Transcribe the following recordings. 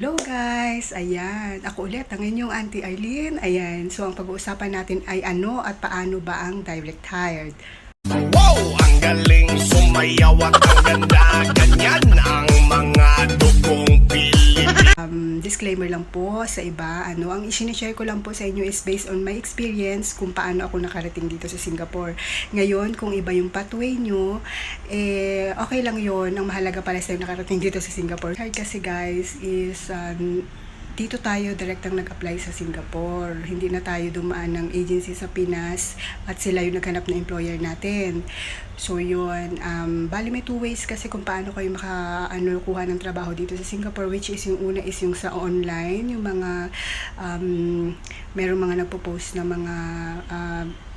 Hello guys! Ayan, ako ulit ang inyong Auntie Arlene. Ayan, so ang pag-uusapan natin ay ano at paano ba ang direct hired. Wow! Ang galing sumayaw at ang ganda. Ganyan ang mga dugong Pilipino. Disclaimer lang po sa iba, ang isinishare ko lang po sa inyo is based on my experience kung paano ako nakarating dito sa Singapore. Ngayon, kung iba yung pathway nyo, okay lang yon. Ang mahalaga para sa nakarating dito sa Singapore. Hard kasi guys is dito tayo direktang nag-apply sa Singapore. Hindi na tayo dumaan ng agency sa Pinas at sila yung naghanap na employer natin. So yun, bali may two ways kasi kung paano kayo kuha ng trabaho dito sa Singapore, which is yung una is yung sa online, yung mga merong mga nagpo-post na mga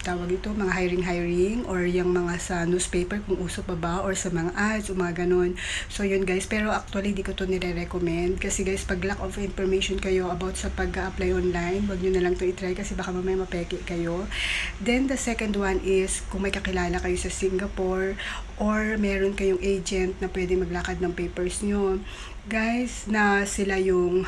tawag ito, mga hiring or yung mga sa newspaper kung uso pa ba or sa mga ads o mga ganun. So yun guys, pero actually di ko to nire-recommend kasi guys, pag lack of information kayo about sa pag-apply online, wag nyo na lang to i-try kasi baka mamaya mapeke kayo. Then the second one is kung may kakilala kayo sa Singapore or meron kayong agent na pwede maglakad ng papers nyo, guys, na sila yung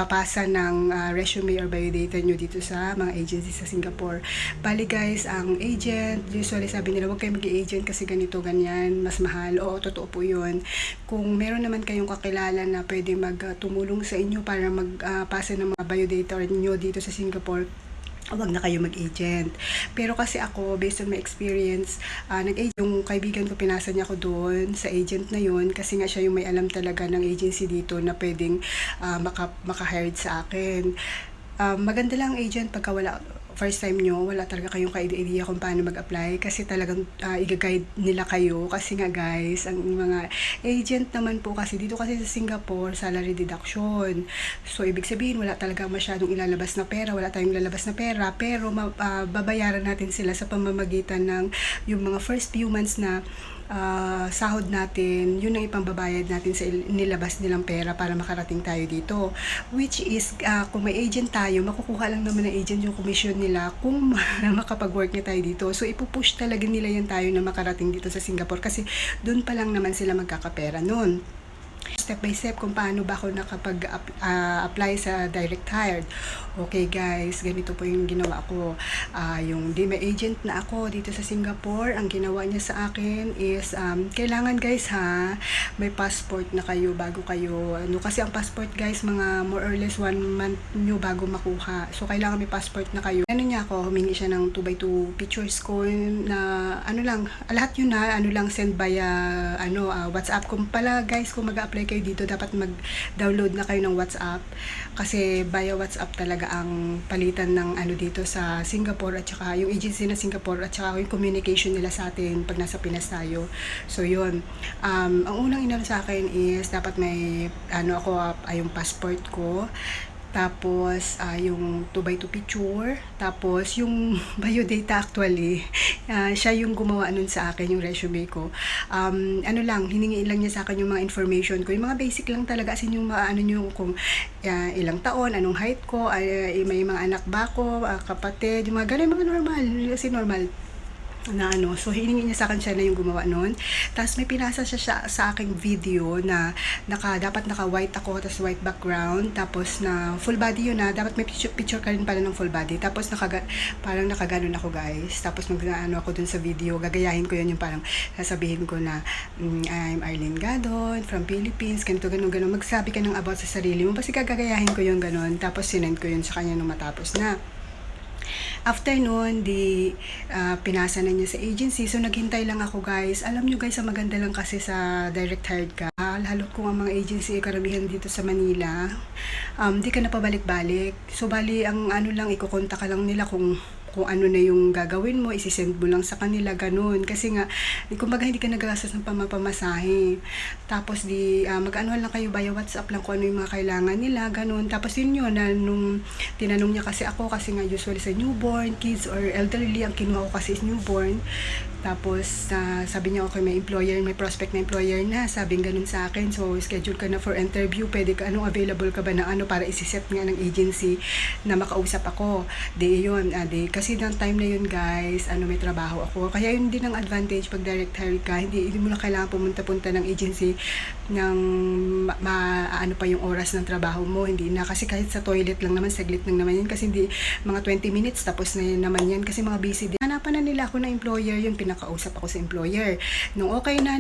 papasa ng resume or biodata nyo dito sa mga agency sa Singapore. Bali guys, ang agent, usually sabi nila, huwag kayo mag-agent kasi ganito, ganyan, mas mahal. Oo, totoo po yun. Kung meron naman kayong kakilala na pwede magtumulong sa inyo para magpasa ng mga biodata nyo dito sa Singapore, wag na kayo mag-agent. Pero kasi ako, based on my experience, yung kaibigan ko, pinasa niya ako doon sa agent na yun kasi nga siya yung may alam talaga ng agency dito na pwedeng maka-hired sa akin. Maganda lang agent pagka first time nyo, wala talaga kayong ka-idea kung paano mag-apply kasi talagang i-guide nila kayo kasi nga guys, ang mga agent naman po kasi dito kasi sa Singapore, salary deduction. So, ibig sabihin, wala talaga masyadong ilalabas na pera, wala tayong ilalabas na pera, pero babayaran natin sila sa pamamagitan ng yung mga first few months na sahod natin, yun ang ipambabayad natin sa nilabas nilang pera para makarating tayo dito. Which is, kung may agent tayo, makukuha lang naman ng agent yung commission nila kung makapag-work na tayo dito. So, ipupush talaga nila yan tayo na makarating dito sa Singapore kasi dun pa lang naman sila magkakapera nun. Step by step kung paano ba ako nakapag-apply sa direct hired. Okay guys, ganito po yung ginawa ko. Yung di may agent na ako dito sa Singapore, ang ginawa niya sa akin is, kailangan guys may passport na kayo bago kayo, kasi ang passport guys, mga more or less 1 month nyo bago makuha. So, kailangan may passport na kayo. Niya ako, humingi siya ng 2x2 pictures ko na, lahat yun send via, WhatsApp. Kung pala guys, kung mag-apply kayo dito, dapat mag-download na kayo ng WhatsApp kasi via WhatsApp talaga ang palitan ng dito sa Singapore at saka yung agency na Singapore at saka yung communication nila sa atin pag nasa Pinas tayo. So yun, ang unang inano sa akin is dapat may yung passport ko, tapos yung 2x2 picture, tapos yung biodata actually, siya yung gumawa nun sa akin, yung resume ko. Hiningi lang niya sa akin yung mga information ko, yung mga basic lang talaga, as in yung kung ilang taon, anong height ko, may mga anak ba ko, kapatid, yung mga ganun, mga normal, kasi normal na so hiningi niya sa akin, siya na yung gumawa nun. Tapos may pinasa siya sa aking video na dapat naka white ako, tapos white background, tapos na full body yun dapat may picture ka rin pala ng full body, tapos parang nakaganon ako guys, tapos ako dun sa video, gagayahin ko yun, yung parang sasabihin ko na I'm Arlene Gadon from Philippines, ganito, ganun, magsabi ka ng about sa sarili mo, kasi gagayahin ko yun ganun, tapos sinend ko yun sa kanya nung matapos na. After nun, pinasa na niya sa agency. So, naghintay lang ako guys. Alam nyo guys, ang maganda lang kasi sa direct hired ka. Lalo kung ang mga agency karamihan dito sa Manila, di ka na pabalik-balik. So, bali, ang lang, ikukonta ka lang nila kung ano na yung gagawin mo, isisend mo lang sa kanila, ganun. Kasi nga, kumbaga hindi ka nagagastos ng pamapamasahe. Tapos mag-anuhan lang kayo via WhatsApp lang kung ano yung mga kailangan nila, ganun. Tapos yun nung tinanong niya kasi ako, kasi nga usually sa newborn, kids or elderly, ang kinuha ko kasi is newborn. Tapos sabi niya, okay, may prospect na employer na, sabing ganun sa akin. So, schedule ka na for interview, pwede ka, available ka ba na para isiset nga ng agency na makausap ako. Yun, Kasi ng time na yun guys, may trabaho ako. Kaya yun din ang advantage pag direct hire ka. Hindi mo na kailangan pumunta-punta ng agency ng ano pa yung oras ng trabaho mo. Hindi na. Kasi kahit sa toilet lang naman, saglit lang naman yun. Kasi hindi, mga 20 minutes, tapos na yun naman yan. Kasi mga busy din. Hanapan na nila ako ng employer, yun, pinakausap ako sa employer. Nung okay na,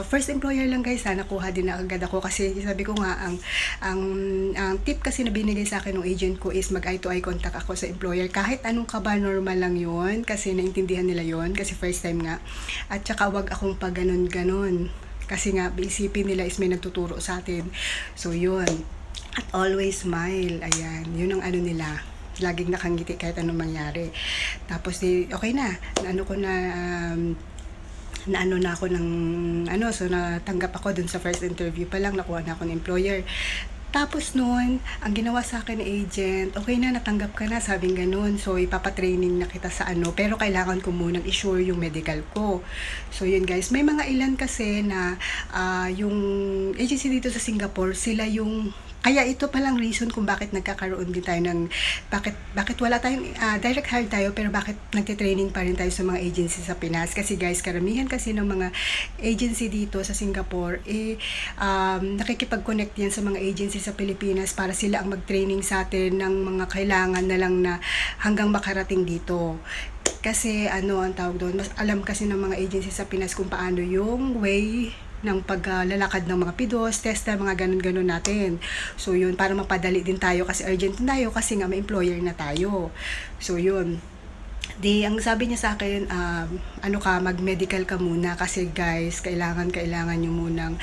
first employer lang guys, nakuha din na agad ako. Kasi sabi ko nga, ang tip kasi na binigay sa akin ng agent ko is mag eye to eye contact ako sa employer. Kahit anong kaba, normal lang yun. Kasi naintindihan nila yun. Kasi first time nga. At saka wag akong pag ganon. Kasi nga, isipin nila is may nagtuturo sa atin. So, yun. At always smile. Ayan. Yun ang ano nila. Laging nakangiti kahit anong mangyari. Tapos, okay na. Naano na ako ng so natanggap ako dun sa first interview pa lang, nakuha na ako ng employer. Tapos noon, ang ginawa sa akin ng agent, okay na, natanggap ka na, sabing ganun. So, ipapatraining na kita sa pero kailangan ko munang i-sure yung medical ko. So, yun guys. May mga ilan kasi na yung agency dito sa Singapore, sila yung kaya ito palang reason kung bakit nagkakaroon din tayo ng bakit wala tayong direct hire tayo pero bakit nagte-training pa rin tayo sa mga agency sa Pinas. Kasi guys, karamihan kasi ng mga agency dito sa Singapore nakikipag-connect yan sa mga agency sa Pilipinas para sila ang mag-training sa atin ng mga kailangan na lang na hanggang makarating dito. Kasi ang tawag doon, mas alam kasi ng mga agency sa Pinas kung paano yung way ng paglalakad ng mga PIDOS, testa, mga ganun-ganun natin. So, yun, para mapadali din tayo kasi urgent tayo kasi nga may employer na tayo. So, yun. Ang sabi niya sa akin, mag-medical ka muna kasi guys, kailangan nyo munang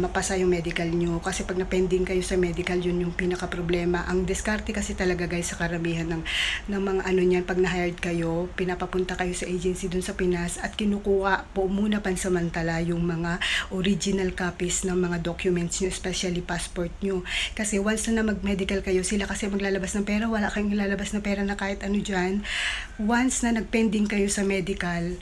mapasa yung medical nyo kasi pag na-pending kayo sa medical, yun yung pinaka-problema. Ang diskarte kasi talaga guys sa karamihan ng mga niyan, pag na-hired kayo, pinapapunta kayo sa agency dun sa Pinas at kinukuha po muna pansamantala yung mga original copies ng mga documents nyo, especially passport nyo. Kasi once na mag-medical kayo, sila kasi maglalabas ng pera, wala kayong ilalabas na pera na kahit ano dyan. Once na nag-pending kayo sa medical,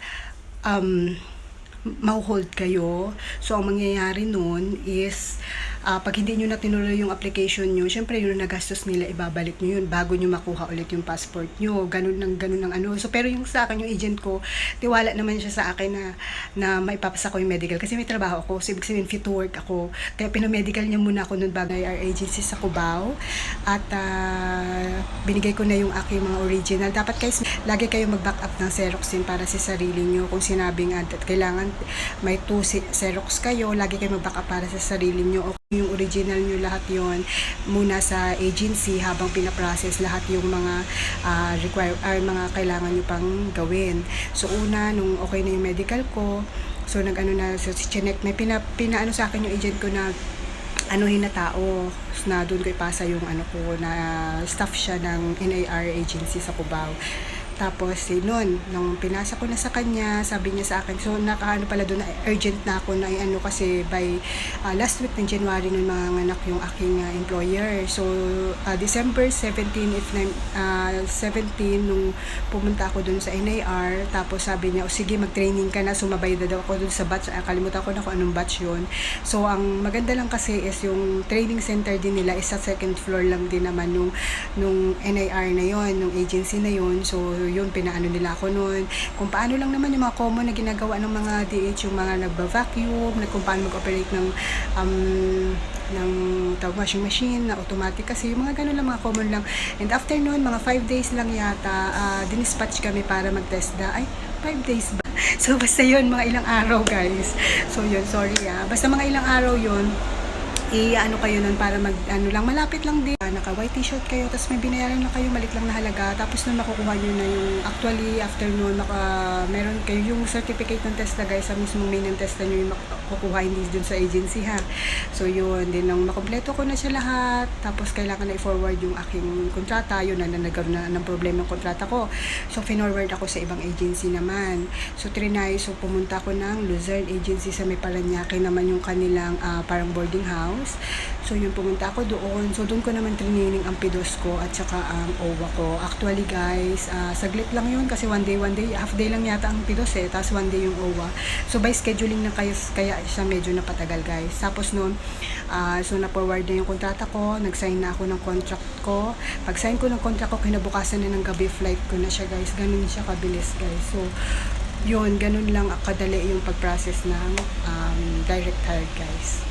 mau-hold kayo. So, ang mangyayari nun is, pag hindi nyo na tinuloy yung application nyo, syempre yun na gastos nila, ibabalik nyo yun bago nyo makuha ulit yung passport nyo. Ganun ng So, pero yung sa akin, yung agent ko, tiwala naman siya sa akin na maipapasa ko yung medical. Kasi may trabaho ako. So, ibig sabihin, fit to work ako. Kaya pinamedical niya muna ako nun bago our agency sa Cubao. At binigay ko na yung aking mga original. Dapat guys, lagi kayo mag-back up ng Xerox din para sa sarili nyo. Kung sinabing at kailangan may 2 Xerox kayo, lagi kayo mag-back up para sa sarili nyo. Yung original nyo, lahat yon muna sa agency habang pinaprocess lahat yung mga mga kailangan nyo pang gawin. So, una, nung okay na yung medical ko, so chinek, may pinaano sa akin yung agent ko na na tao na doon ko ipasa yung na staff siya ng NAR agency sa Cubao. Tapos, nung pinasa ko na sa kanya, sabi niya sa akin, so nakaano pala doon, urgent na ako na kasi by last week ng January nung mga anak yung aking employer. So, December 17, 17, nung pumunta ako doon sa NAR, tapos sabi niya, sige, mag-training ka na, sumabay na daw ako doon sa batch, kalimutan ko na kung anong batch yun. So, ang maganda lang kasi is yung training center din nila is sa second floor lang din naman nung NAR na yon, nung agency na yon. So, yun, pinaano nila ako noon. Kung paano lang naman yung mga common na ginagawa ng mga DH, yung mga nagba-vacuum, kung paano mag-operate ng washing machine na automatic kasi yung mga ganun lang, mga common lang. And after noon, mga 5 days lang yata, dinispatch kami para mag-test 5 days ba? So, basta yun, mga ilang araw guys. So, yun, sorry basta mga ilang araw yun, kayo nun para lang, malapit lang din. Naka-white t-shirt kayo, tapos may binayaran na kayo, malit lang na halaga. Tapos nun makukuha nyo na yung, actually, after nun, meron kayo yung certificate ng test na guys, sa mismong main ng test na nyo yung makukuha, hindi dun sa agency ha. So yun, din nang makompleto ko na siya lahat, tapos kailangan na i-forward yung aking kontrata, yun na nagkaroon na ng problema ng kontrata ko. So, finorward ako sa ibang agency naman. So, so pumunta ako ng Luzerne agency sa may Paranaque naman yung kanilang parang boarding house. So yun, pumunta ako doon. So doon ko naman training ang PIDOS ko at saka ang OWA ko. Actually guys, saglit lang yun kasi one day, half day lang yata ang PIDOS tapos one day yung OWA. So by scheduling na kaya siya medyo napatagal guys. Tapos noon, so na-forward na yung kontrata ko, nag-sign na ako ng contract ko. Pag-sign ko ng contract ko, kinabukasan na ng gabi flight ko na siya guys. Ganun siya kabilis guys. So yun, ganun lang kadali yung pag-process ng direct hire guys.